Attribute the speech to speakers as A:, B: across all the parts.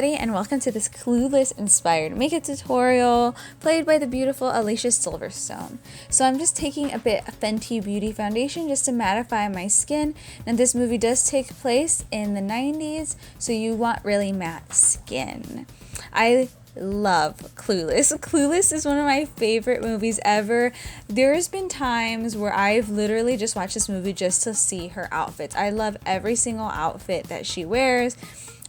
A: everybody, and welcome to this Clueless inspired makeup tutorial played by the beautiful Alicia Silverstone. So I'm just taking a bit of Fenty Beauty foundation just to mattify my skin. And this movie does take place in the 90s, so you want really matte skin. I love Clueless. Clueless is one of my favorite movies ever. There's been times where I've literally just watched this movie just to see her outfits. I love every single outfit that she wears.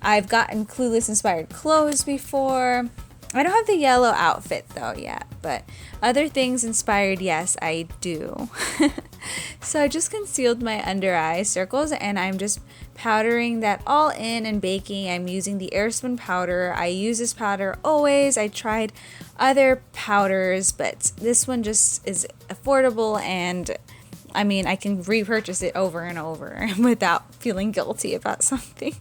A: I've gotten Clueless inspired clothes before. I don't have the yellow outfit though yet, but other things inspired, yes, I do. So I just concealed my under eye circles and I'm just powdering that all in and baking. I'm using the Airspun powder. I use this powder always. I tried other powders, but this one just is affordable, and I mean, I can repurchase it over and over without feeling guilty about something.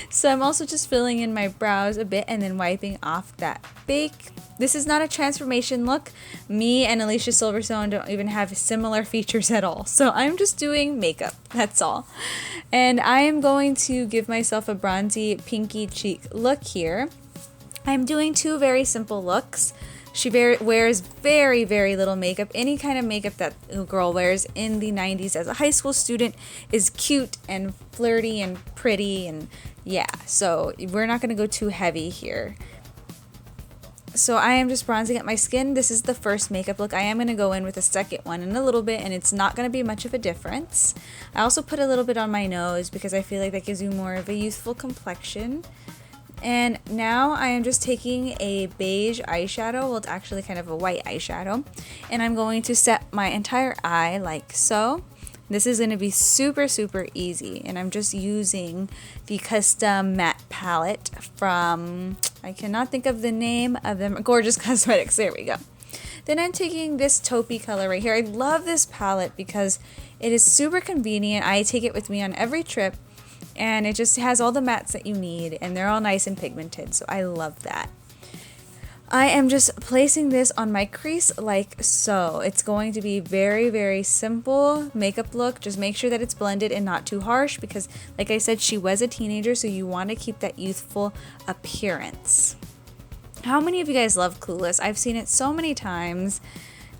A: So I'm also just filling in my brows a bit and then wiping off that bake. This is not a transformation look. Me and Alicia Silverstone don't even have similar features at all. So I'm just doing makeup, that's all. And I am going to give myself a bronzy pinky cheek look here. I'm doing two very simple looks. She wears very, very little makeup. Any kind of makeup that a girl wears in the 90s as a high school student is cute and flirty and pretty, and yeah, so we're not going to go too heavy here. So I am just bronzing up my skin. This is the first makeup look. I am going to go in with a second one in a little bit, and it's not going to be much of a difference. I also put a little bit on my nose because I feel like that gives you more of a youthful complexion. And now I am just taking a beige eyeshadow, well, it's actually kind of a white eyeshadow, and I'm going to set my entire eye like so. This is going to be super, super easy, and I'm just using the custom matte palette from, I cannot think of the name of them, Gorgeous Cosmetics, there we go. Then I'm taking this taupey color right here. I love this palette because it is super convenient. I take it with me on every trip. And it just has all the mattes that you need, and they're all nice and pigmented, so I love that. I am just placing this on my crease like so. It's going to be very, very simple makeup look. Just make sure that it's blended and not too harsh because, like I said, she was a teenager, so you want to keep that youthful appearance. How many of you guys love Clueless? I've seen it so many times.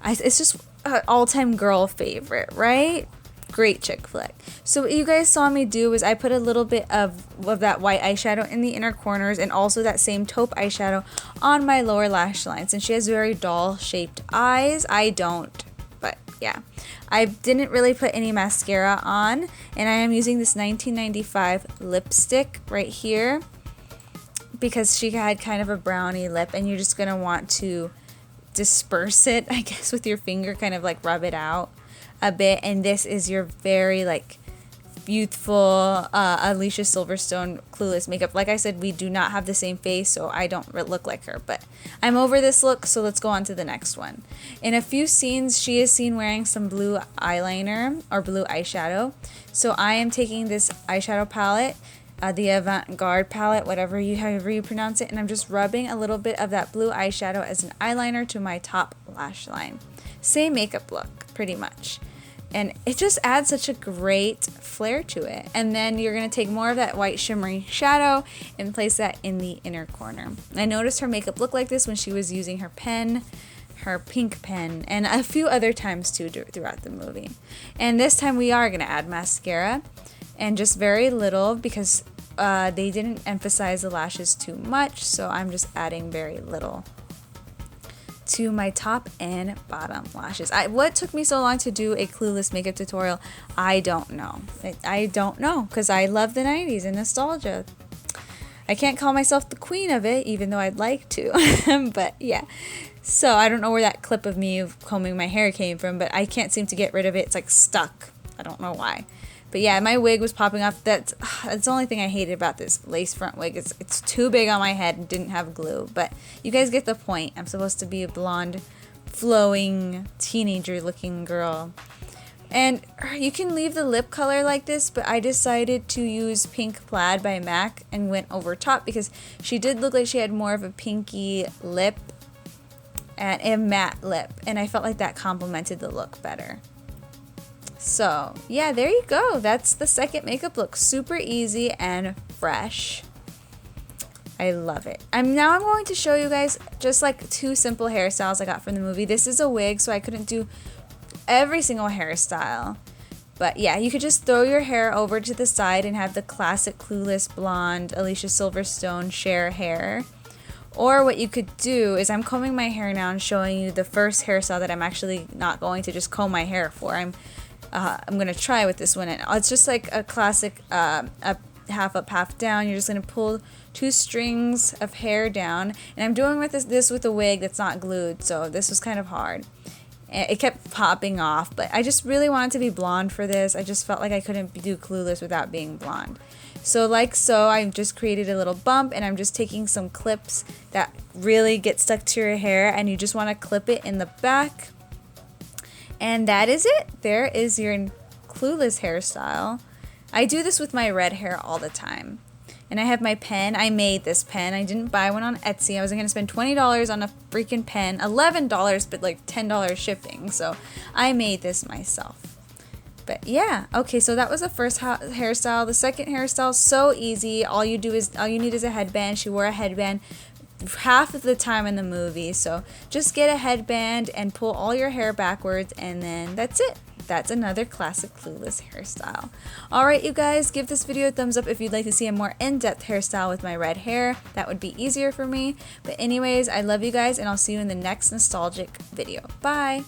A: It's just an all-time girl favorite, right? Great chick flick. So what you guys saw me do is I put a little bit of that white eyeshadow in the inner corners and also that same taupe eyeshadow on my lower lash line. Since she has very doll shaped eyes, I don't, but yeah. I didn't really put any mascara on, and I am using this 1995 lipstick right here because she had kind of a brownie lip, and you're just going to want to disperse it, I guess, with your finger, kind of like rub it out a bit. And this is your very like youthful Alicia Silverstone Clueless makeup. Like I said, we do not have the same face, so I don't look like her, but I'm over this look, so let's go on to the next one. In a few scenes, she is seen wearing some blue eyeliner or blue eyeshadow, so I am taking this eyeshadow palette, the avant-garde palette, however you pronounce it, and I'm just rubbing a little bit of that blue eyeshadow as an eyeliner to my top lash line. Same makeup look, pretty much. And it just adds such a great flair to it. And then you're going to take more of that white shimmery shadow and place that in the inner corner. I noticed her makeup looked like this when she was using her pen, her pink pen, and a few other times too throughout the movie. And this time we are going to add mascara, and just very little because they didn't emphasize the lashes too much, so I'm just adding very little to my top and bottom lashes. What took me so long to do a Clueless makeup tutorial? I don't know. I don't know because I love the 90s and nostalgia. I can't call myself the queen of it, even though I'd like to. But yeah. So I don't know where that clip of me combing my hair came from, but I can't seem to get rid of it. It's like stuck. I don't know why. But yeah, my wig was popping off. That's the only thing I hated about this lace front wig. It's too big on my head and didn't have glue. But you guys get the point. I'm supposed to be a blonde, flowing, teenager-looking girl. And you can leave the lip color like this, but I decided to use Pink Plaid by MAC and went over top because she did look like she had more of a pinky lip and a matte lip. And I felt like that complemented the look better. So yeah, there you go. That's the second makeup look. Super easy and fresh. I love it. Now I'm going to show you guys just like 2 simple hairstyles I got from the movie. This is a wig, so I couldn't do every single hairstyle. But yeah, you could just throw your hair over to the side and have the classic Clueless blonde Alicia Silverstone Cher hair. Or what you could do is, I'm combing my hair now and showing you the first hairstyle that I'm actually not going to just comb my hair for. I'm going to try with this one. And it's just like a classic half up, half down. You're just going to pull 2 strings of hair down. And I'm doing with this with a wig that's not glued, so this was kind of hard. It kept popping off, but I just really wanted to be blonde for this. I just felt like I couldn't do Clueless without being blonde. So like so, I just created a little bump, and I'm just taking some clips that really get stuck to your hair, and you just want to clip it in the back. And that is it. There is your Clueless hairstyle. I do this with my red hair all the time. And I have my pen. I made this pen. I didn't buy one on Etsy. I was going to spend $20 on a freaking pen. $11, but like $10 shipping. So I made this myself. But yeah. Okay, so that was the first hairstyle. The second hairstyle, so easy. All you need is a headband. She wore a headband half of the time in the movie. So just get a headband and pull all your hair backwards, and then that's it. That's another classic Clueless hairstyle. Alright, you guys, give this video a thumbs up if you'd like to see a more in-depth hairstyle with my red hair. That would be easier for me. But anyways, I love you guys, and I'll see you in the next nostalgic video. Bye!